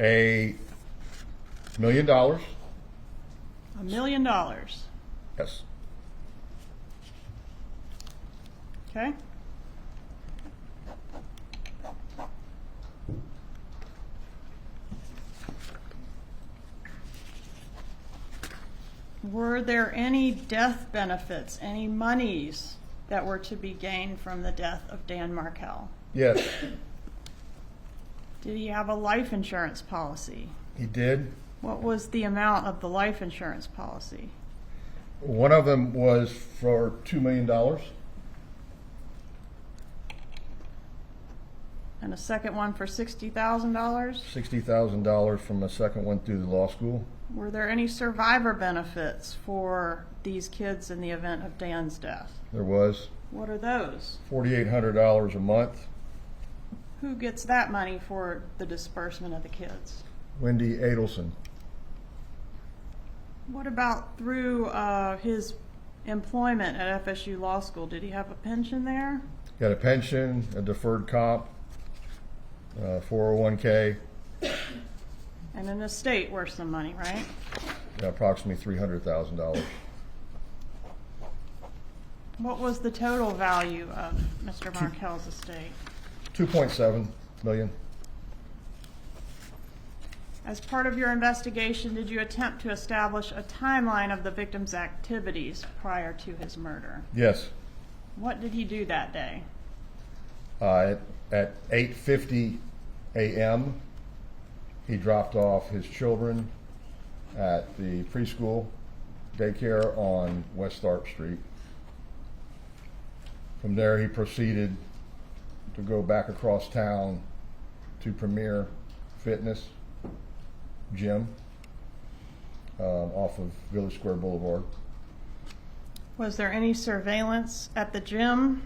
$1 million. $1 million. Yes. Okay. Were there any death benefits, any monies that were to be gained from the death of Dan Markel? Yes. Did he have a life insurance policy? He did. What was the amount of the life insurance policy? One of them was for $2 million. And a second one for $60,000? $60,000 from a second one through the law school. Were there any survivor benefits for these kids in the event of Dan's death? There was. What are those? $4,800 a month. Who gets that money for the disbursement of the kids? Wendy Adelson. What about through his employment at FSU Law School? Did he have a pension there? Got a pension, a deferred comp, 401k. And an estate worth some money, right? Approximately $300,000. What was the total value of Mr. Markel's estate? $2.7 million. As part of your investigation, did you attempt to establish a timeline of the victim's activities prior to his murder? Yes. What did he do that day? At 8:50 a.m., he dropped off his children at the preschool daycare on West Tharp Street. From there, he proceeded to go back across town to Premier Fitness Gym off of Village Square Boulevard. Was there any surveillance at the gym?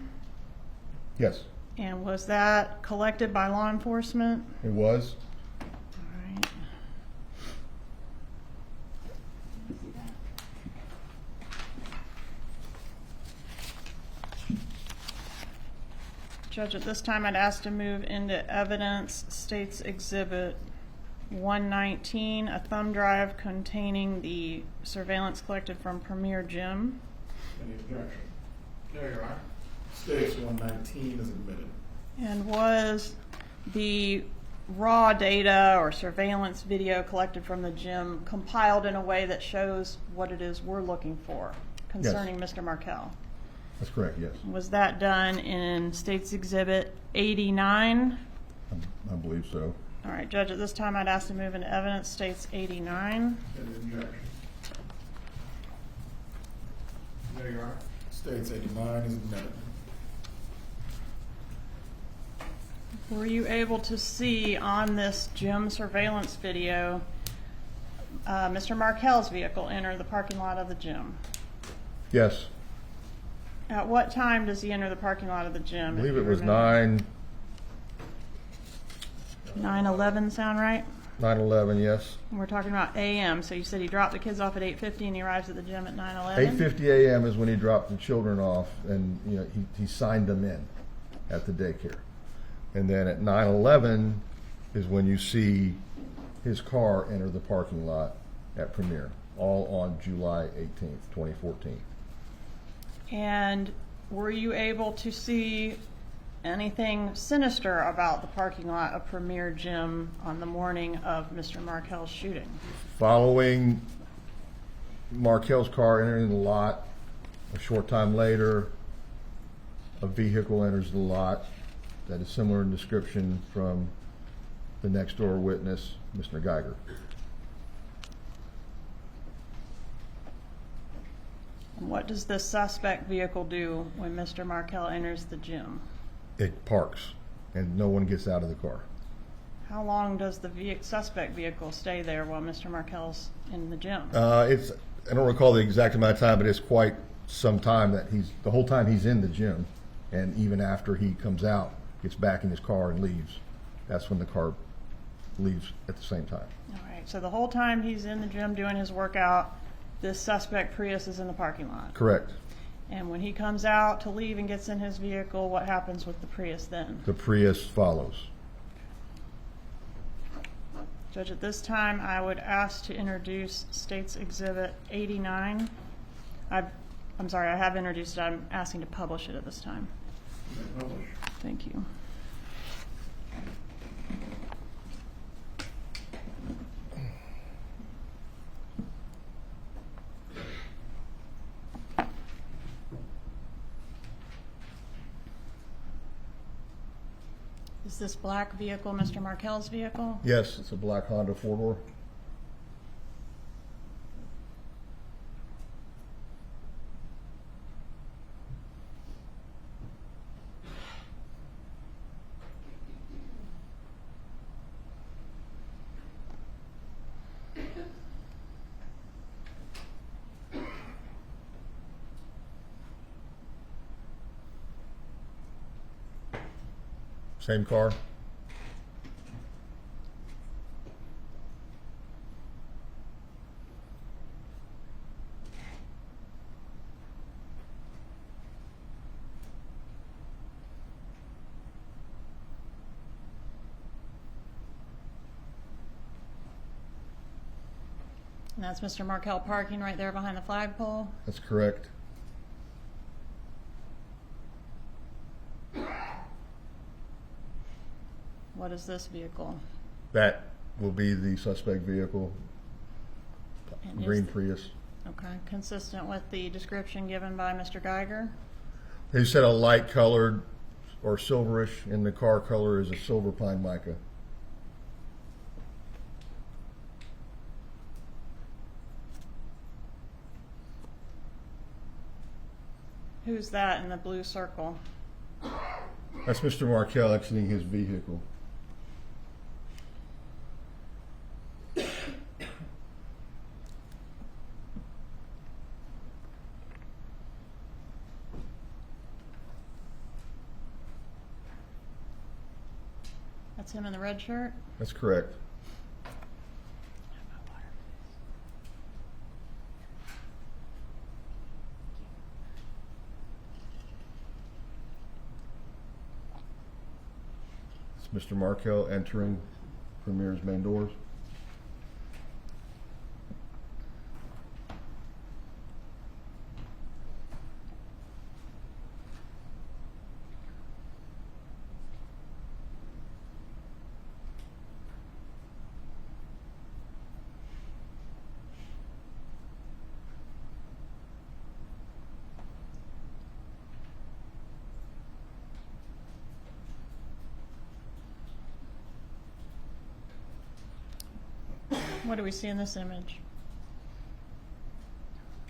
Yes, And was that collected by law enforcement? it was. All right. Judge, at this time I'd ask to move into evidence, State's Exhibit 119, a thumb drive containing the surveillance collected from Premier Gym. Any objection? There you are. States 119 is admitted. And was the raw data or surveillance video collected from the gym compiled in a way that shows what it is we're looking for concerning Mr. Markel? That's correct, yes. Was that done in State's Exhibit 89? I believe so. All right, Judge, at this time I'd ask to move into evidence, State's 89. Any objection? There you are. States 89 is admitted. Were you able to see on this gym surveillance video Mr. Markel's vehicle enter the parking lot of the gym? Yes. At what time does he enter the parking lot of the gym? I believe it was 9:11, 9:11 yes. We're talking about a.m., so you said he dropped the kids off at 8:50 and he arrives at the gym at 9:11? 8:50 a.m. is when he dropped the children off, and he signed them in at the daycare. And then at 9:11 is when you see his car enter the parking lot at Premier, all on July 18th, 2014. And were you able to see anything sinister about the parking lot of Premier Gym on the morning of Mr. Markel's shooting? Following Markel's car entering the lot, a short time later, a vehicle enters the lot that is similar in description from the next door witness, Mr. Geiger. And what does the suspect vehicle do when Mr. Markel enters the gym? It parks, and no one gets out of the car. How long does the suspect vehicle stay there while Mr. Markel's in the gym? I don't recall the exact amount of time, but it's quite some time that the whole time he's in the gym, and even after he comes out, gets back in his car and leaves. That's when the car leaves at the same time. All right, so the whole time he's in the gym doing his workout, this suspect Prius is in the parking lot. Correct. And when he comes out to leave and gets in his vehicle, what happens with the Prius then? The Prius follows. Judge, at this time, I would ask to introduce State's Exhibit 89. I'm sorry, I have introduced it. I'm asking to publish it at this time. Thank you. Is this black vehicle Mr. Markel's vehicle? Yes, it's a black Honda four-door. Same car. And that's Mr. Markel parking right there behind the flagpole. That's correct. What is this vehicle? That will be the suspect vehicle, And green is- Prius. Okay, consistent with the description given by Mr. Geiger? He said a light colored or silverish, and the car color is a silver pine mica. Who's that in the blue circle? That's Mr. Markel exiting his vehicle. That's him in the red shirt? That's correct. It's Mr. Markel entering Premier's main doors. What do we see in this image?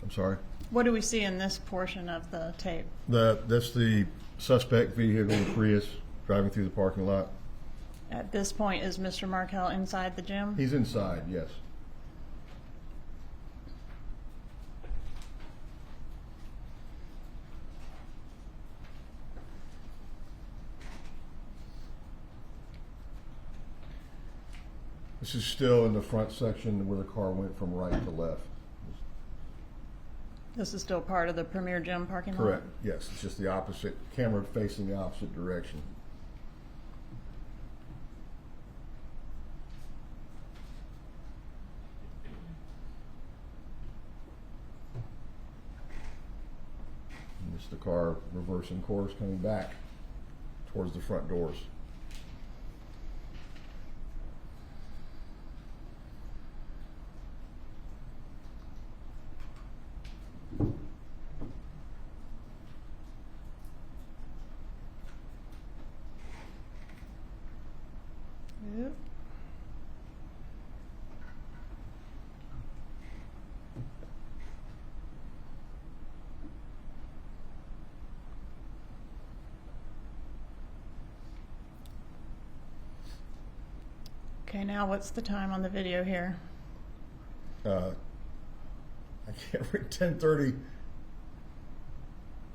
I'm sorry. What do we see in this portion of the tape? That's the suspect vehicle, the Prius, driving through the parking lot. At this point, is Mr. Markel inside the gym? He's inside, yes. This is still in the front section where the car went from right to left. This is still part of the Premier Gym parking lot? Correct, yes. It's just the opposite, camera facing the opposite direction. And this is the car reversing course coming back towards the front doors. Yep. Okay, now what's the time on the video here? I can't read 10:30.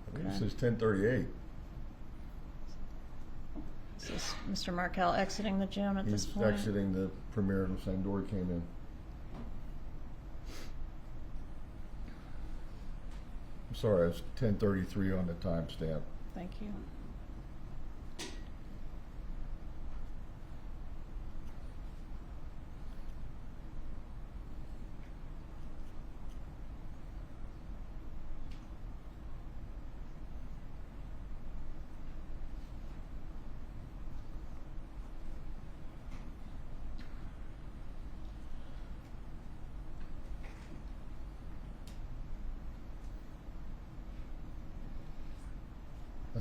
I think it Okay. says 10:38. Is this Mr. Markel exiting the gym at this He's point? exiting the Premier the same door he came in. I'm sorry, it's 10:33 on the timestamp. Thank you.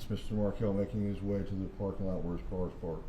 That's Mr. Markel making his way to the parking lot where his car is parked.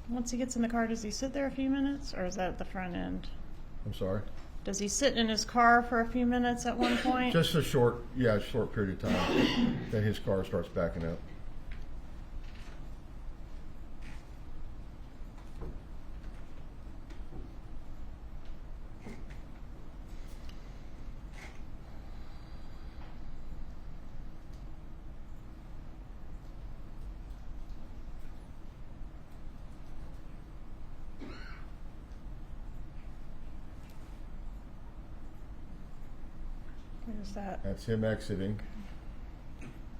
Once he gets in the car, does he sit there a few minutes, or is that at the front end? I'm sorry? Does he sit in his car for a few minutes at one point? Just a short period of time. Then his car starts backing up. Where's that? That's him exiting.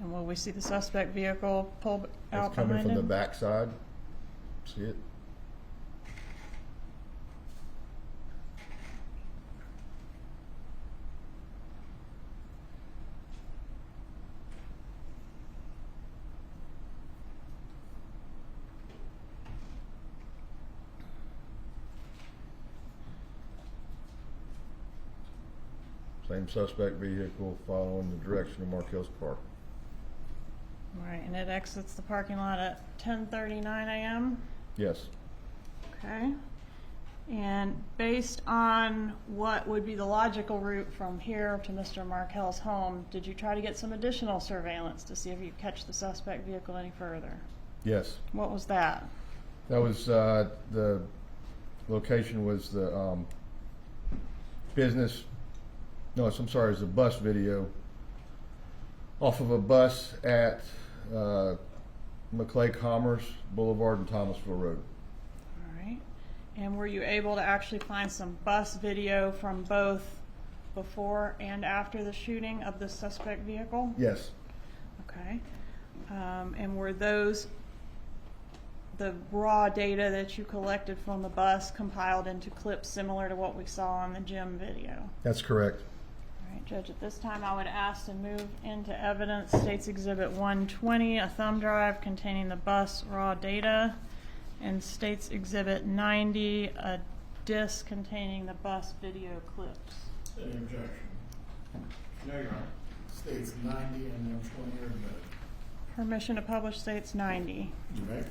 And will we see the suspect vehicle pull out It's coming behind from the him? back side. See it? Same suspect vehicle following the direction of Markel's car. Right, and it exits the parking lot at 10:39 a.m.? Yes. Okay. And based on what would be the logical route from here to Mr. Markel's home, did you try to get some additional surveillance to see if you could catch the suspect vehicle any further? Yes. What was that? That was the location was the business. No, I'm sorry. It's a bus video off of a bus at McClay Commerce Boulevard and Thomasville Road. All right. And were you able to actually find some bus video from both before and after the shooting of the suspect vehicle? Yes. Okay. And were those the raw data that you collected from the bus compiled into clips similar to what we saw on the gym video? That's correct. All right, Judge, at this time I would ask to move into evidence State's Exhibit 120, a thumb drive containing the bus raw data, and State's Exhibit 90, a disc containing the bus video clips. Any objection? No, Your Honor. States 90 and 120 are admitted. Permission to publish State's 90. You may.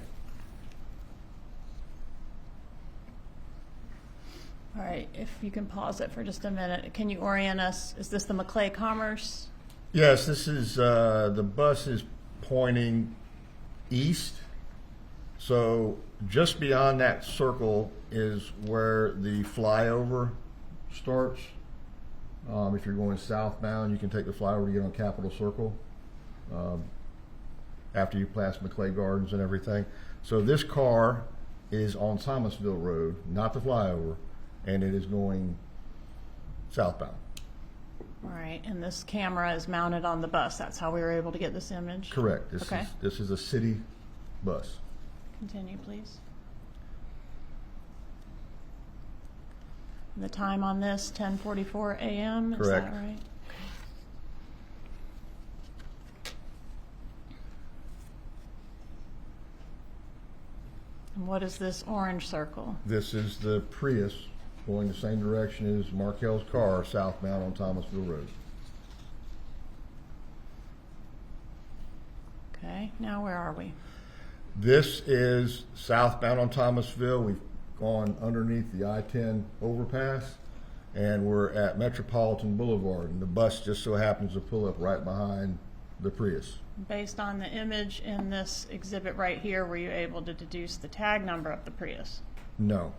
All right, if you can pause it for just a minute. Can you orient us? Is this the McClay Commerce? Yes, this is the bus is pointing east. So just beyond that circle is where the flyover starts. If you're going southbound, you can take the flyover to get on Capitol Circle after you pass McClay Gardens and everything. So this car is on Thomasville Road, not the flyover, and it is going southbound. All right, and this camera is mounted on the bus. That's how we were able to get this image? Correct. Okay. This is a city bus. Continue, please. And the time on this, 10:44 a.m., is Correct. that right? And what is this orange circle? This is the Prius going the same direction as Markel's car, southbound on Thomasville Road. Okay, now where are we? This is southbound on Thomasville. We've gone underneath the I-10 overpass, and we're at Metropolitan Boulevard, and the bus just so happens to pull up right behind the Prius. Based on the image in this exhibit right here, were you able to deduce the tag number of the Prius? No.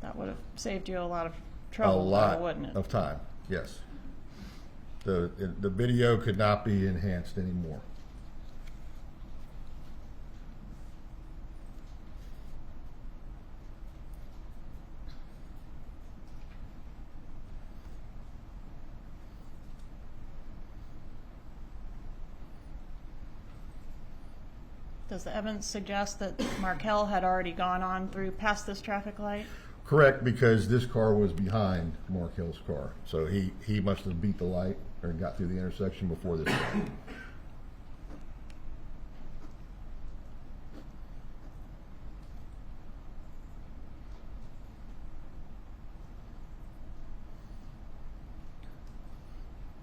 That would have saved you a lot of A trouble, lot wouldn't it? of time, yes. The video could not be enhanced anymore. Does the evidence suggest that Markel had already gone on through past this traffic light? Correct, because this car was behind Markel's car. So he must have beat the light or got through the intersection before this car.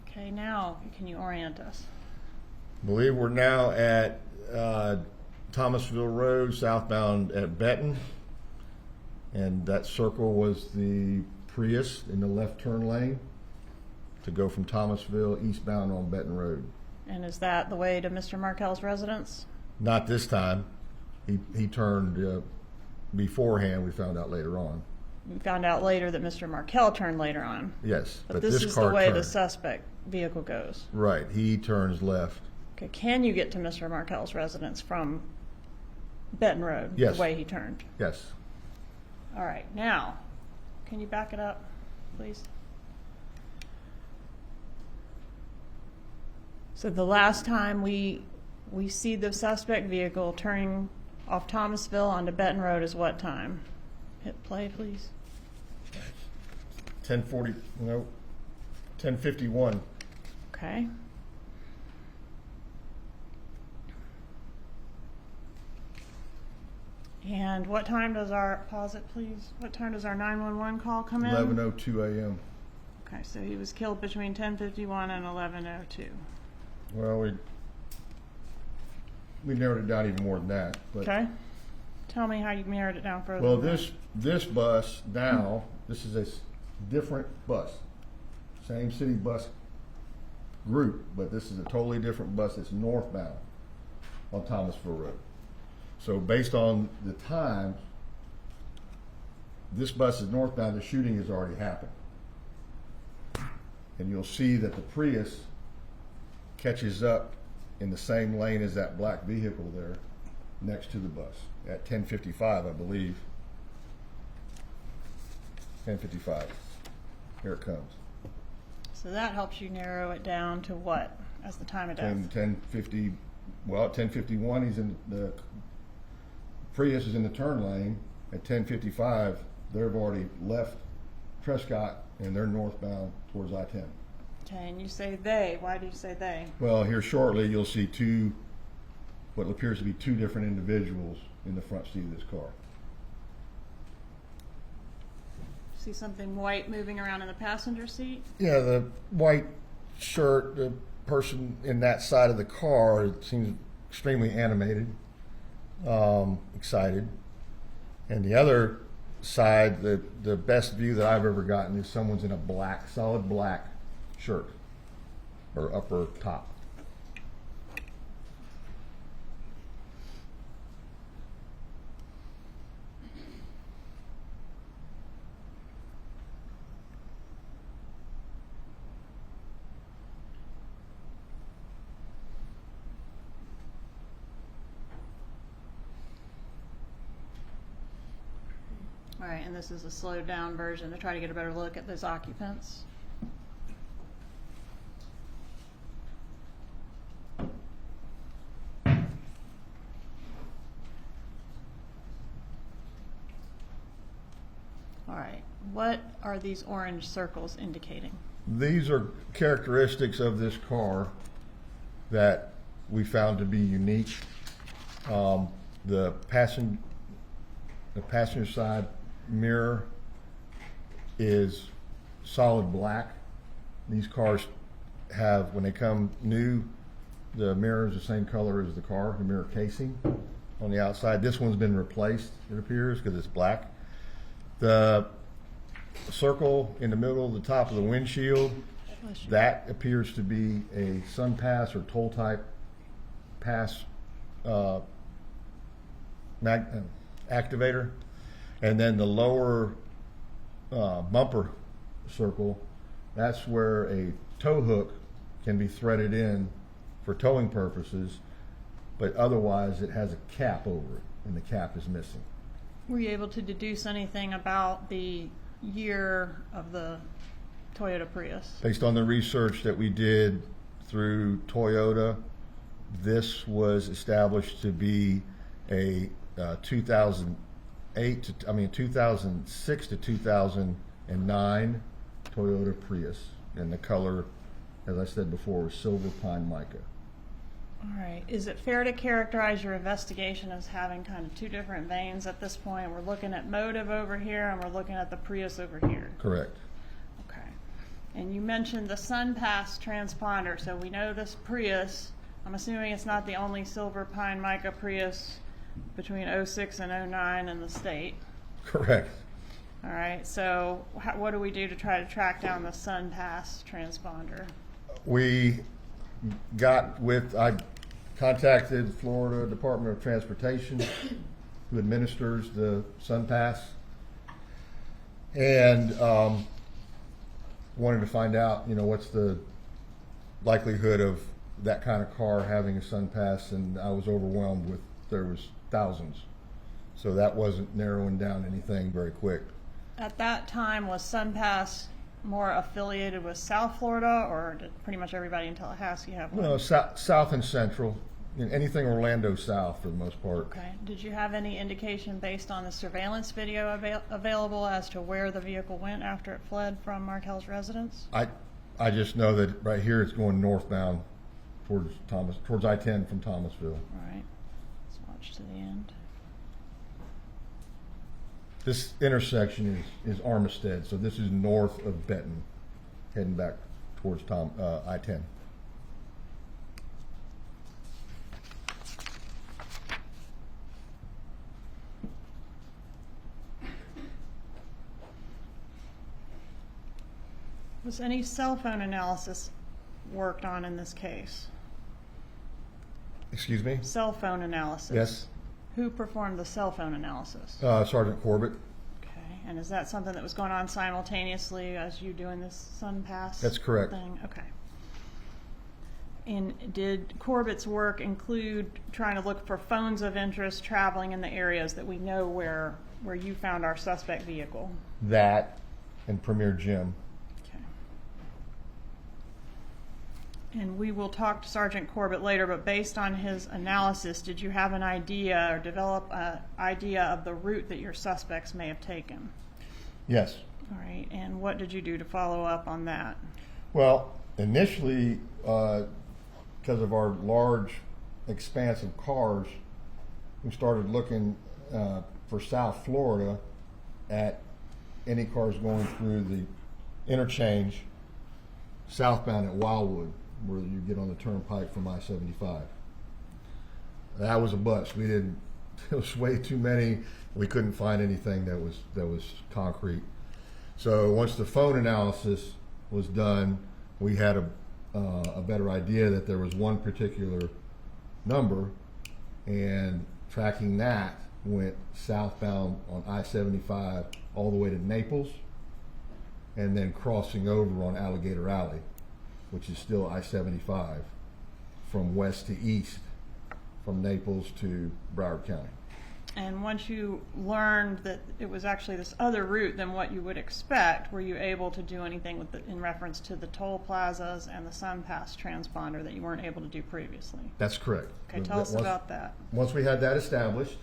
Okay, now can you orient us? I believe we're now at Thomasville Road, southbound at Benton. And that circle was the Prius in the left turn lane to go from Thomasville eastbound on Benton Road. And is that the way to Mr. Markel's residence? Not this time. He turned beforehand, we found out later on. We found out later that Mr. Markel turned later on. Yes, But this is the car way the turned. suspect vehicle goes. Right, he turns left. Okay, can you get to Mr. Markel's residence from Benton Road? Yes. The way he turned. Yes. All right, now, can you back it up, please? So the last time we see the suspect vehicle turning off Thomasville onto Benton Road is what time? Hit play, please. 10:51. Okay. And what time does our, pause it please, what time does our 911 call come in? 11:02 a.m. Okay, so he was killed between 10:51 and 11:02. Well, we narrowed it down even more than that. But, Okay. Tell me how you narrowed it down further. well, than this bus now, this is a different bus. Same city bus group, but this is a totally different bus. It's northbound on Thomasville Road. So based on the times, this bus is northbound, the shooting has already happened. And you'll see that the Prius catches up in the same lane as that black vehicle there next to the bus at 10:55, I believe. 10:55. Here it comes. So that helps you narrow it down to what as the time of death? 10:50. Well, at 10:51, he's in the Prius is in the turn lane. At 10:55, they've already left Prescott and they're northbound towards I-10. Okay, and you say they. Why do you say they? Well, here shortly you'll see what appears to be two different individuals in the front seat of this car. See something white moving around in the passenger seat? Yeah, the white shirt, the person in that side of the car seems extremely animated, excited. And the other side, the best view that I've ever gotten is someone's in a black, solid black shirt or upper top. All right, and this is a slowed down version to try to get a better look at those occupants. All right, what are these orange circles indicating? These are characteristics of this car that we found to be unique. The passenger side mirror is solid black. These cars have, when they come new, the mirror is the same color as the car, the mirror casing on the outside. This one's been replaced, it appears, because it's black. The circle in the middle of the top of the windshield, that appears to be a sun pass or toll type pass activator. And then the lower bumper circle, that's where a tow hook can be threaded in for towing purposes, but otherwise it has a cap over it, and the cap is missing. Were you able to deduce anything about the year of the Toyota Prius? Based on the research that we did through Toyota, This was established to be a 2006 to 2009 Toyota Prius, and the color, as I said before, was silver pine mica. All right. Is it fair to characterize your investigation as having kind of two different veins at this point? We're looking at motive over here, and we're looking at the Prius over here. Correct. Okay. And you mentioned the SunPass transponder, so we know this Prius. I'm assuming it's not the only silver pine mica Prius between 06 and 09 in the state. Correct. All right, so what do we do to try to track down the SunPass transponder? I contacted Florida Department of Transportation, who administers the SunPass, and wanted to find out, what's the likelihood of that kind of car having a SunPass, and I was overwhelmed with, there was thousands. So that wasn't narrowing down anything very quick. At that time, was SunPass more affiliated with South Florida, or did pretty much everybody in Tallahassee have one? No, south and central, anything Orlando south for the most part. Okay. Did you have any indication based on the surveillance video available as to where the vehicle went after it fled from Markel's residence? I just know that right here it's going northbound towards I-10 from Thomasville. All right. Let's watch to the end. This intersection is Armistead, so this is north of Benton, heading back towards I-10. Was any cell phone analysis worked on in this case? Excuse me? Cell phone analysis? Yes. Who performed the cell phone analysis? Sergeant Corbett. Okay, and is that something that was going on simultaneously as you doing this SunPass That's correct. thing? Okay. And did Corbett's work include trying to look for phones of interest traveling in the areas that we know where you found our suspect vehicle? That and Premier Jim. Okay. And we will talk to Sergeant Corbett later, but based on his analysis, did you have an idea or develop an idea of the route that your suspects may have taken? Yes. All right, and what did you do to follow up on that? Well, initially, because of our large expanse of cars, we started looking for South Florida at any cars going through the interchange southbound at Wildwood, where you get on the turnpike from I-75. That was a bust. It was way too many. We couldn't find anything that was concrete. So once the phone analysis was done, we had a better idea that there was one particular number, and tracking that went southbound on I-75 all the way to Naples, and then crossing over on Alligator Alley, which is still I-75, from west to east, from Naples to Broward County. And once you learned that it was actually this other route than what you would expect, were you able to do anything with in reference to the toll plazas and the SunPass transponder that you weren't able to do previously? That's correct. Okay, tell us about that. Once we had that established,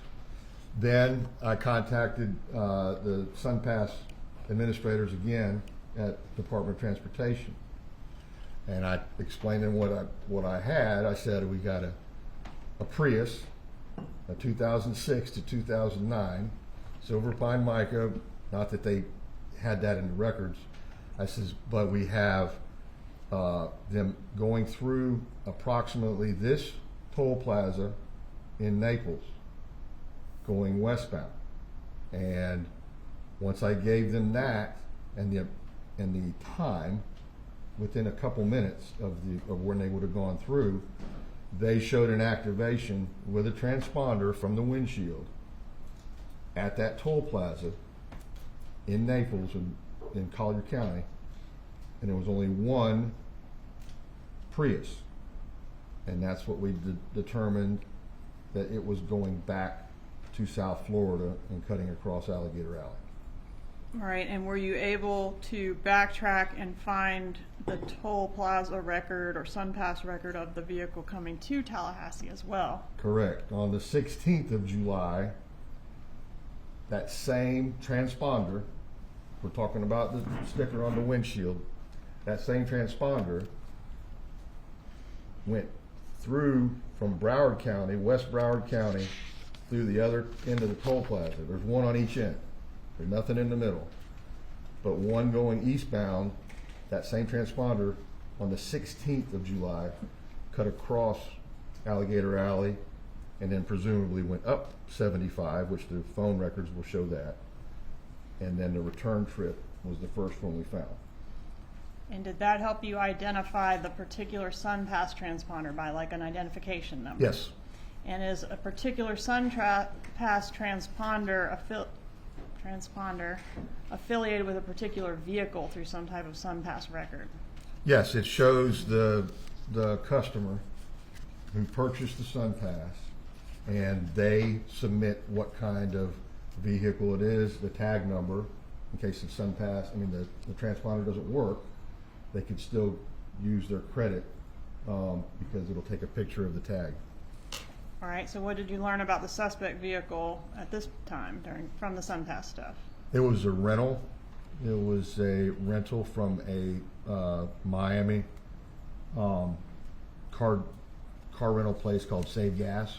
then I contacted the SunPass administrators again at Department of Transportation, and I explained to them what I had. I said, we got a Prius, a 2006 to 2009, silver pine mica, not that they had that in the records. I says, but we have them going through approximately this toll plaza in Naples, going westbound. And once I gave them that and the time, within a couple minutes of when they would have gone through, they showed an activation with a transponder from the windshield at that toll plaza in Naples in Collier County, and there was only one Prius, and that's what we determined, that it was going back to South Florida and cutting across Alligator Alley. All right, and were you able to backtrack and find the toll plaza record or SunPass record of the vehicle coming to Tallahassee as well? Correct. On the 16th of July, that same transponder, we're talking about the sticker on the windshield, that same transponder went through from Broward County, West Broward County, through the other end of the toll plaza. There's one on each end. There's nothing in the middle. But one going eastbound, that same transponder on the 16th of July cut across Alligator Alley and then presumably went up 75, which the phone records will show that. And then the return trip was the first one we found. And did that help you identify the particular SunPass transponder by like an identification number? Yes. And is a particular SunPass transponder affiliated with a particular vehicle through some type of SunPass record? Yes, it shows the customer who purchased the SunPass, and they submit what kind of vehicle it is, the tag number, in case the SunPass, the transponder doesn't work, they could still use their credit because it'll take a picture of the tag. All right, so what did you learn about the suspect vehicle at this time from the SunPass stuff? It was a rental. It was a rental from a Miami car rental place called Save Gas.